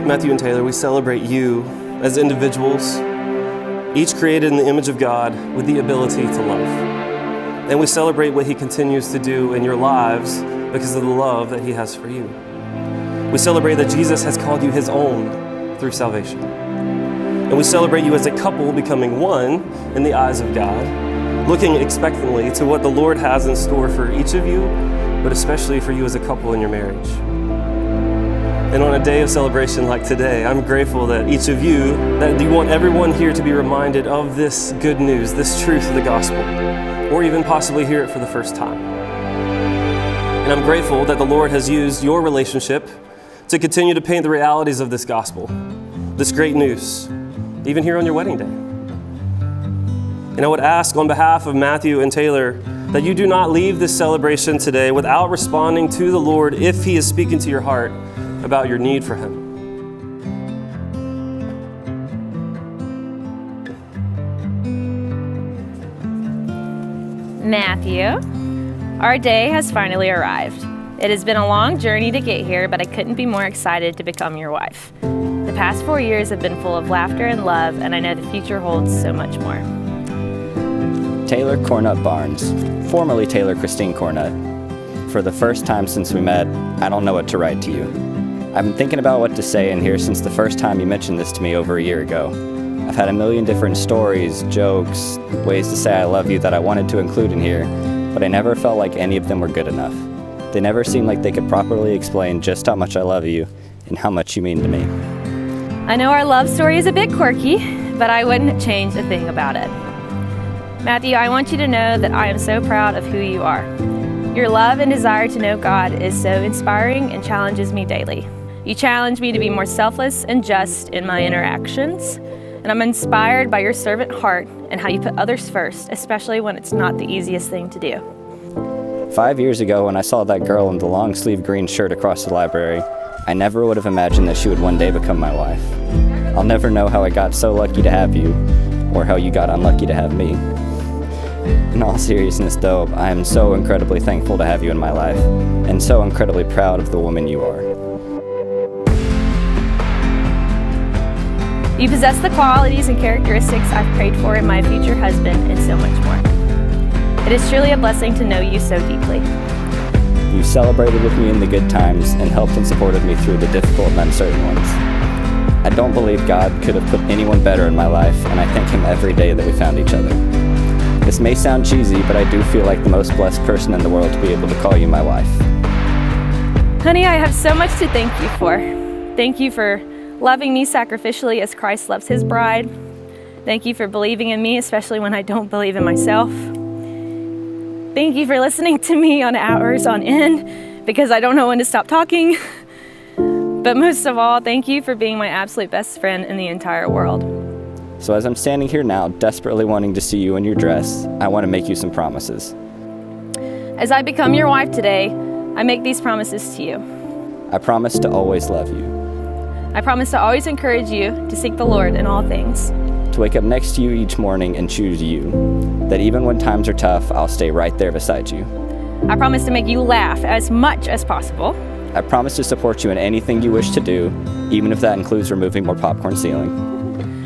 Matthew and Taylor, we celebrate you as individuals, each created in the image of God with the ability to love. And we celebrate what he continues to do in your lives because of the love that he has for you. We celebrate that Jesus has called you his own through salvation. And we celebrate you as a couple becoming one in the eyes of God, looking expectantly to what the Lord has in store for each of you, but especially for you as a couple in your marriage. And on a day of celebration like today, I'm grateful that each of you, that you want everyone here to be reminded of this good news, this truth of the gospel, or even possibly hear it for the first time. And I'm grateful that the Lord has used your relationship to continue to paint the realities of this gospel, this great news, even here on your wedding day. And I would ask on behalf of Matthew and Taylor that you do not leave this celebration today without responding to the Lord if he is speaking to your heart about your need for him. Matthew, our day has finally arrived. It has been a long journey to get here, but I couldn't be more excited to become your wife. The past 4 years have been full of laughter and love, and I know the future holds so much more. Taylor Cornut Barnes, formerly Taylor Christine Cornut. For the first time since we met, I don't know what to write to you. I've been thinking about what to say in here since the first time you mentioned this to me over a year ago. I've had a million different stories, jokes, ways to say I love you that I wanted to include in here, but I never felt like any of them were good enough. They never seemed like they could properly explain just how much I love you and how much you mean to me. I know our love story is a bit quirky, but I wouldn't change a thing about it. Matthew, I want you to know that I am so proud of who you are. Your love and desire to know God is so inspiring and challenges me daily. You challenge me to be more selfless and just in my interactions, and I'm inspired by your servant heart and how you put others first, especially when it's not the easiest thing to do. 5 years ago, when I saw that girl in the long-sleeve green shirt across the library, I never would have imagined that she would one day become my wife. I'll never know how I got so lucky to have you, or how you got unlucky to have me. In all seriousness, though, I am so incredibly thankful to have you in my life, and so incredibly proud of the woman you are. You possess the qualities and characteristics I've prayed for in my future husband and so much more. It is truly a blessing to know you so deeply. You celebrated with me in the good times and helped and supported me through the difficult and uncertain ones. I don't believe God could have put anyone better in my life, and I thank him every day that we found each other. This may sound cheesy, but I do feel like the most blessed person in the world to be able to call you my wife. Honey, I have so much to thank you for. Thank you for loving me sacrificially as Christ loves his bride. Thank you for believing in me, especially when I don't believe in myself. Thank you for listening to me on hours on end because I don't know when to stop talking. But most of all, thank you for being my absolute best friend in the entire world. So as I'm standing here now, desperately wanting to see you in your dress, I want to make you some promises. As I become your wife today, I make these promises to you. I promise to always love you. I promise to always encourage you to seek the Lord in all things. To wake up next to you each morning and choose you. That even when times are tough, I'll stay right there beside you. I promise to make you laugh as much as possible. I promise to support you in anything you wish to do, even if that includes removing more popcorn ceiling.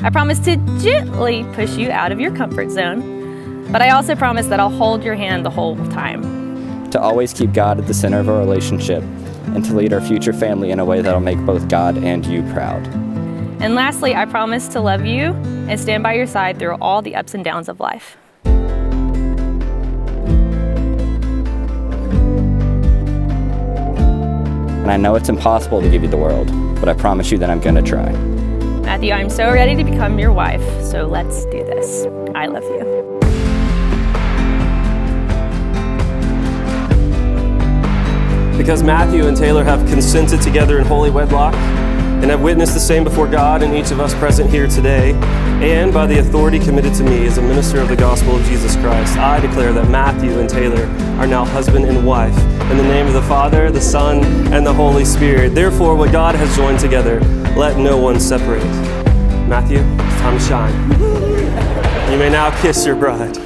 I promise to gently push you out of your comfort zone, but I also promise that I'll hold your hand the whole time. To always keep God at the center of our relationship, and to lead our future family in a way that'll make both God and you proud. And lastly, I promise to love you and stand by your side through all the ups and downs of life. And I know it's impossible to give you the world, but I promise you that I'm gonna try. Matthew, I'm so ready to become your wife, so let's do this. I love you. Because Matthew and Taylor have consented together in holy wedlock and have witnessed the same before God and each of us present here today, and by the authority committed to me as a minister of the gospel of Jesus Christ, I declare that Matthew and Taylor are now husband and wife in the name of the Father, the Son, and the Holy Spirit. Therefore, what God has joined together, let no one separate. Matthew, it's time to shine. You may now kiss your bride.